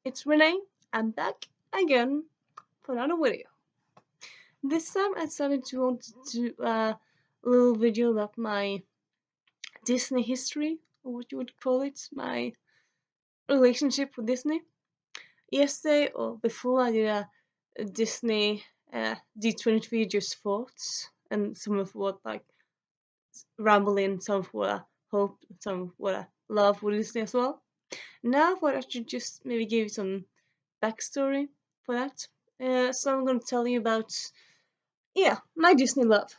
it's Renee. I'm back again for another video. This time I decided to want to do a little video about my Disney history, or what you would call it, my relationship with Disney. Yesterday or before I did a Disney D23 just thoughts and some of what like ramble in, some of what I hope, some of what I love with Disney as well. Now I thought I should just maybe give you some backstory for that. So I'm going to tell you about, my Disney love.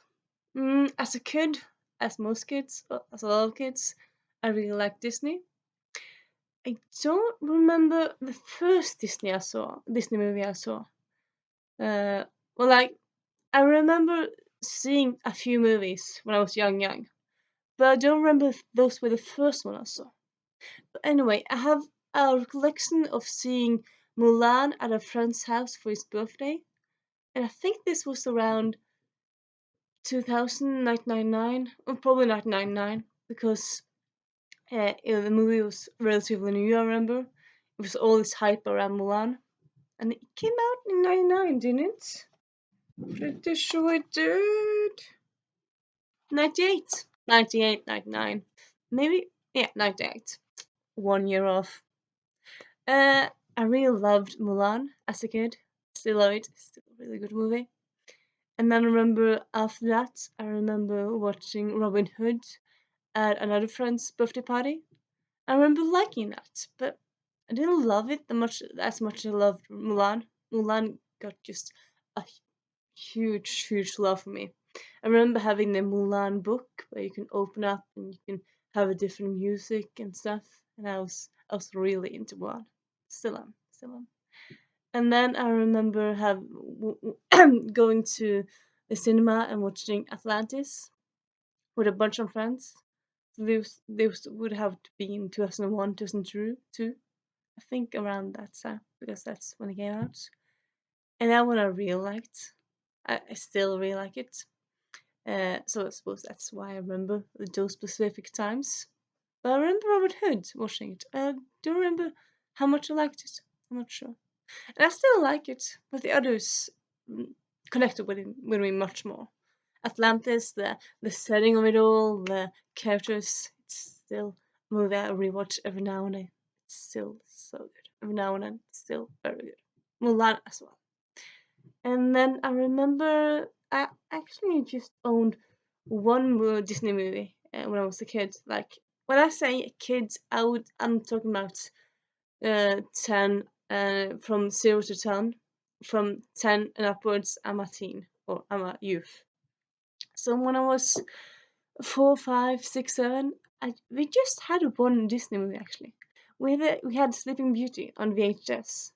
As a kid, as most kids, as a lot of kids, I really liked Disney. I don't remember the first Disney movie I saw. Uh, well, like, I remember seeing a few movies when I was young, but I don't remember if those were the first one I saw. But anyway, I have a recollection of seeing Mulan at a friend's house for his birthday, and I think this was around 2000, 1999, or probably 1999, because the movie was relatively new, I remember. It was all this hype around Mulan, and it came out in 99, didn't it? Pretty sure it did. 98. 98, 99. Maybe, yeah, 98. 1 year off. I really loved Mulan as a kid. Still love it. Still a really good movie. And then I remember after that, I remember watching Robin Hood at another friend's birthday party. I remember liking that, but I didn't love it as much as I loved Mulan. Mulan got just a huge love for me. I remember having the Mulan book where you can open up and you can have a different music and stuff, and I was really into Mulan. Still am. And then I remember going to the cinema and watching Atlantis with a bunch of friends. Those would have been 2001, 2002, I think around that time, because that's when it came out. And that one I really liked. I still really like it. So I suppose that's why I remember those specific times. But I remember Robert Hood watching it. I don't remember how much I liked it. I'm not sure. And I still like it, but the others mm, connected with me much more. Atlantis, the setting of it all, the characters, it's still a movie I rewatch every now and then. It's still so good. Every now and then, it's still very good. Mulan as well. And then I remember I actually just owned one Disney movie when I was a kid. Like when I say kids, I'm talking about 10 from 0 to 10. From 10 and upwards, I'm a teen or I'm a youth. So when I was 4, 5, 6, 7, we just had one Disney movie actually. We had Sleeping Beauty on VHS,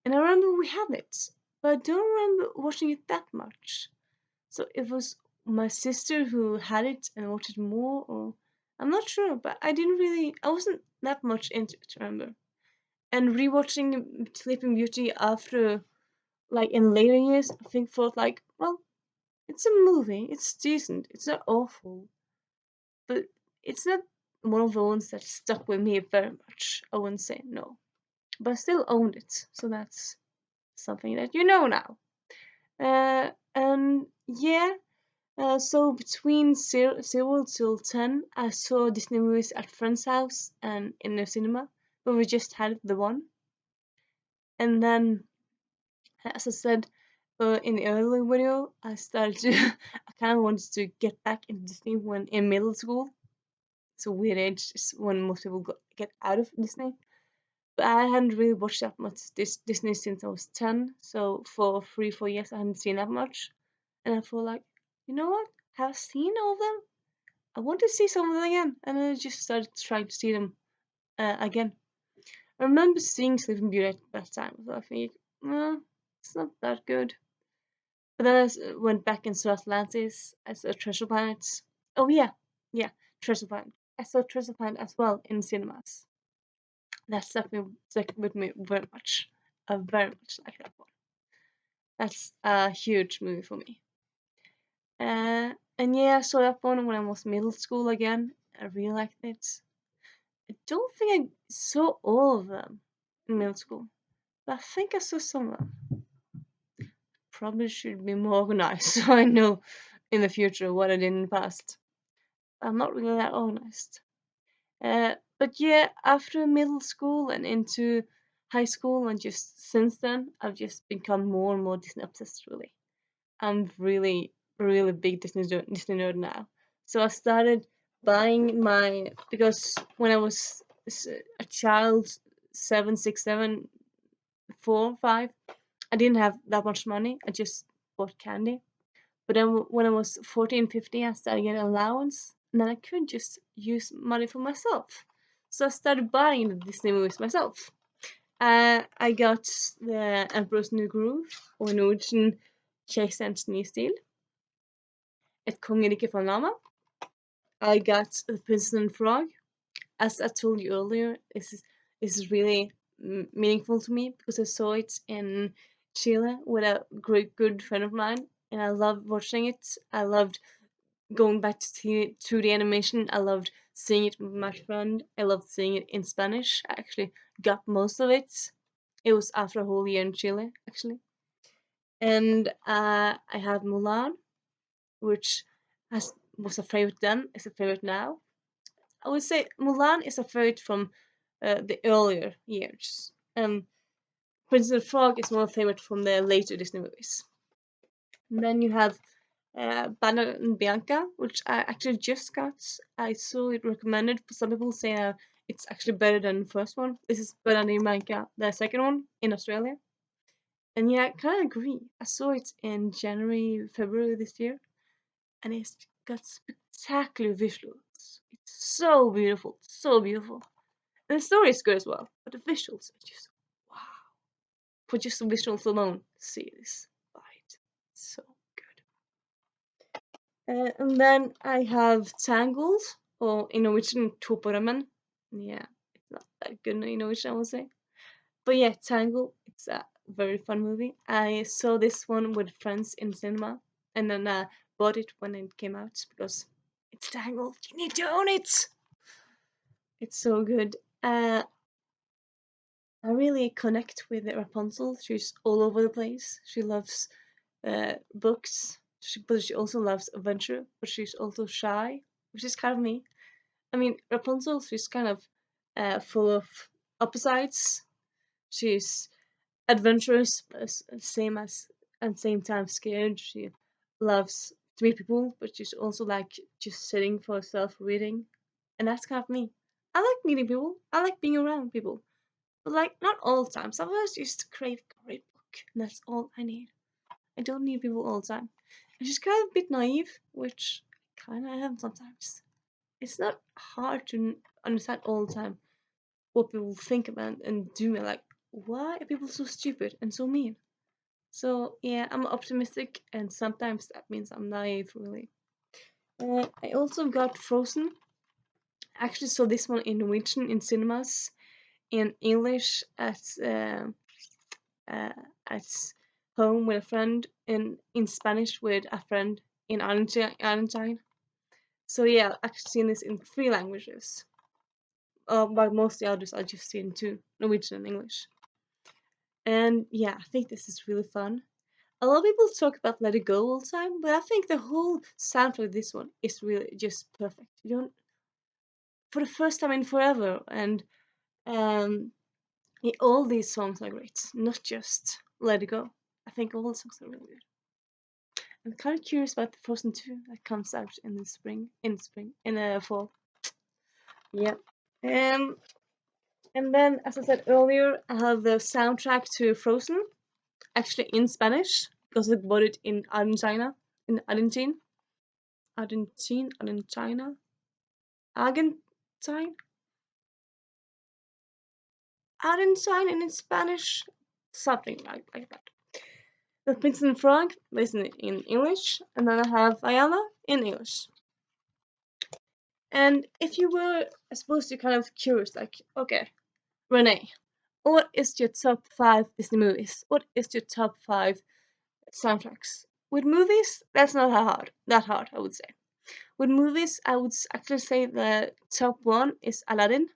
and I remember we had it, but I don't remember watching it that much. So it was my sister who had it and watched it more, or I'm not sure, but I wasn't that much into it, remember. And rewatching Sleeping Beauty after, like in later years, I think thought like, well, it's a movie, it's decent, it's not awful, but it's not one of the ones that stuck with me very much. I wouldn't say no, but I still owned it, so that's something that you know now. And yeah, so between 0 till 10, I saw Disney movies at friend's house and in the cinema, but we just had the one. And then, as I said in the earlier video, I started to, I kind of wanted to get back into Disney when in middle school. It's a weird age, it's when most people get out of Disney. But I hadn't really watched that much Disney since I was 10, so for 3, 4 years I hadn't seen that much. And I thought like, you know what? Have seen all of them? I want to see some of them again. And then I just started trying to see them again. I remember seeing Sleeping Beauty at that time, so I think, it's not that good. But then I went back and saw Atlantis. I saw Treasure Planet. Oh yeah, Treasure Planet. I saw Treasure Planet as well in cinemas. That stuck with me very much. I very much like that one. That's a huge movie for me. And yeah, I saw that one when I was middle school again. I really liked it. I don't think I saw all of them. in middle school. But I think I saw some of them. Probably should be more organized so I know in the future what I did in the past. I'm not really that organized. But yeah, after middle school and into high school and just since then, I've just become more and more Disney obsessed. Really, I'm really, really big Disney nerd now. So I started buying my because when I was a child, 7, 6, 7, 4, 5, I didn't have that much money. I just bought candy. But then when I was 14, 15, I started getting allowance, and then I could just use money for myself. So I started buying the Disney movies myself. I got the Emperor's New Groove, og Norwegian Keiserens nye stil, Et kongerike for lama. I got The Princess and the Frog. As I told you earlier, this is really meaningful to me because I saw it in Chile with a great good friend of mine, and I loved watching it. I loved going back to the animation. I loved seeing it with my friend. I loved seeing it in Spanish. I actually got most of it. It was after a whole year in Chile, actually. And I have Mulan, which was a favorite then, is a favorite now. I would say Mulan is a favorite from the earlier years. Princess and the Frog is more favorite from the later Disney movies. And then you have Banner and Bianca, which I actually just got. I saw it recommended. Some people say it's actually better than the first one. This is Banner and Bianca, the second one in Australia. And yeah, I kind of agree. I saw it in January, February this year, and it's got spectacular visuals. It's so beautiful, so beautiful. And the story is good as well, but the visuals are just wow. For just the visuals alone, see this. Right. So good. And then I have Tangled, or in Norwegian Toporamen. Yeah, it's not that good in Norwegian, I would say. But yeah, Tangled, it's a very fun movie. I saw this one with friends in cinema, and then bought it when it came out because it's Tangled. You need to own it. It's so good. I really connect with Rapunzel. She's all over the place. She loves books, but she also loves adventure, but she's also shy, which is kind of me. I mean, Rapunzel, she's kind of full of opposites. She's adventurous, same as at the same time scared. She loves to meet people, but she's also like just sitting for herself reading, and that's kind of me. I like meeting people. I like being around people, but like not all the time. Sometimes I just crave a great book, and that's all I need. I don't need people all the time. I'm just kind of a bit naive, which I kind of am sometimes. It's not hard to understand all the time what people think about and do, and like, why are people so stupid and so mean? So yeah, I'm optimistic, and sometimes that means I'm naive, really. I also got Frozen. I actually saw this one in Norwegian in cinemas, in English uh, at home with a friend, and in Spanish with a friend in Argentine. So yeah, I've seen this in three languages. But most of the others I just seen two, Norwegian and English. And yeah, I think this is really fun. A lot of people talk about Let It Go all the time, but I think the whole soundtrack of this one is really just perfect. You don't, for the first time in forever, and um, all these songs are great, not just Let It Go. I think all the songs are really good. I'm kind of curious about the Frozen 2 that comes out in the spring, in the fall. Yeah. Um, and then, as I said earlier, I have the soundtrack to Frozen, actually in Spanish, because I bought it in Argentina, Argentina, Argentine, Argentine, and in Spanish, something like that. The Prince and the Frog, listen in English, and then I have Ayala in English. And if you were, I suppose you're kind of curious, like, okay, Renee, what is your top 5 Disney movies? What is your top 5 soundtracks? With movies, that's not that hard, I would say. With movies, I would actually say the top one is Aladdin.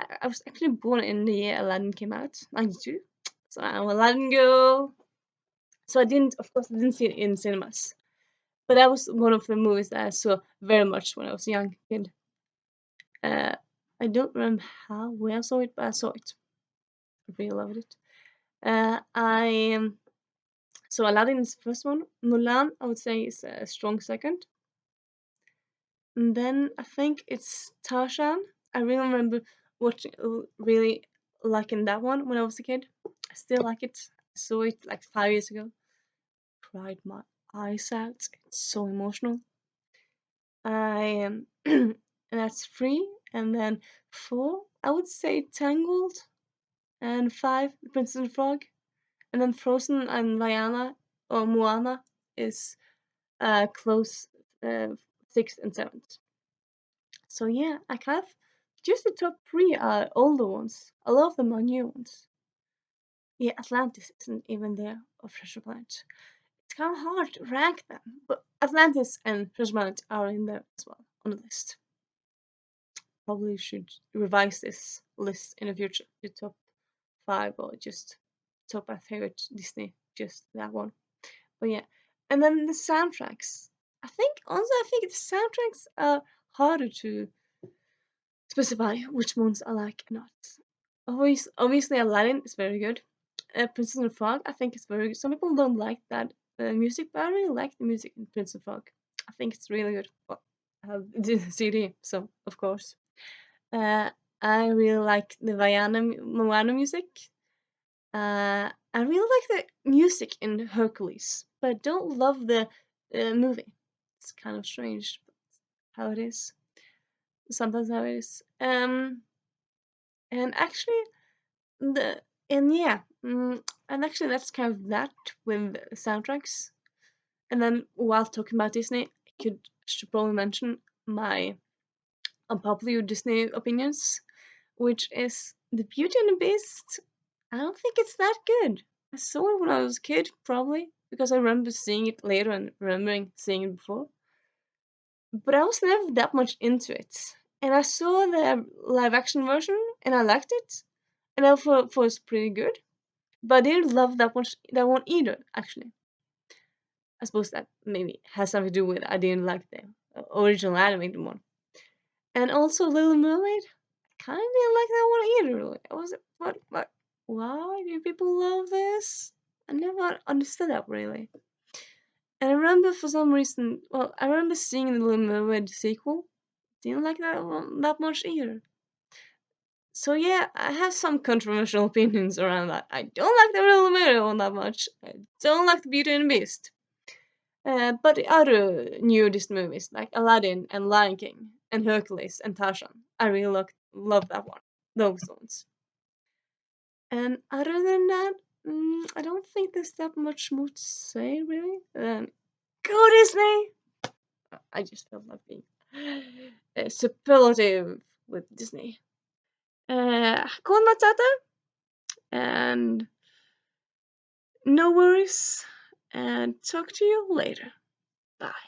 I was actually born in the year Aladdin came out, 92. So I'm a Aladdin girl. So of course, I didn't see it in cinemas. But that was one of the movies that I saw very much when I was a young kid. Uh, I don't remember how, where I saw it, but I saw it. I really loved it. I So Aladdin is the first one. Mulan, I would say, is a strong second. And then I think it's Tarzan. I really remember watching, really liking that one when I was a kid. I still like it. I saw it like 5 years ago. Cried my eyes out. It's so emotional. I and that's three. And then four, I would say Tangled. And five, The Princess and the Frog. And then Frozen and Vaiana or Moana is close, sixth and seventh. So yeah, I kind of just the top three are older ones. A lot of them are new ones. Yeah, Atlantis isn't even there, or Treasure Planet. It's kind of hard to rank them, but Atlantis and Treasure Planet are in there as well on the list. Probably should revise this list in the future to top five or just top my favorite Disney, just that one. But yeah, and then the soundtracks. I think the soundtracks are harder to specify which ones I like and not. Obviously, Aladdin is very good. Princess and the Frog, I think it's very good. Some people don't like that music, but I really like the music in Princess and the Frog. I think it's really good. Well, I have the CD, so of course. Uh, I really like the Moana music. I really like the music in Hercules, but I don't love the movie. It's kind of strange how it is. Sometimes how it is. And actually, the and yeah, and actually that's kind of that with soundtracks. And then while talking about Disney, should probably mention my unpopular Disney opinions, which is The Beauty and the Beast. I don't think it's that good. I saw it when I was a kid, probably because I remember seeing it later and remembering seeing it before. But I was never that much into it. And I saw the live action version and I liked it. And I thought it was pretty good. But I didn't love that one either, actually. I suppose that maybe has something to do with I didn't like the original animated one. And also Little Mermaid, I kind of didn't like that one either. Really. I was what? Why do people love this? I never understood that really. And I remember for some reason, well, I remember seeing the Little Mermaid sequel. Didn't like that one that much either. So yeah, I have some controversial opinions around that. I don't like the Little Mermaid one that much. I don't like the Beauty and the Beast. But the other new Disney movies like Aladdin and Lion King and Hercules and Tarzan, I really love that one. Those ones. And other than that, I don't think there's that much more to say really. Go Disney! I just felt like being superlative with Disney. Hakuna Matata, and no worries, and talk to you later. Bye.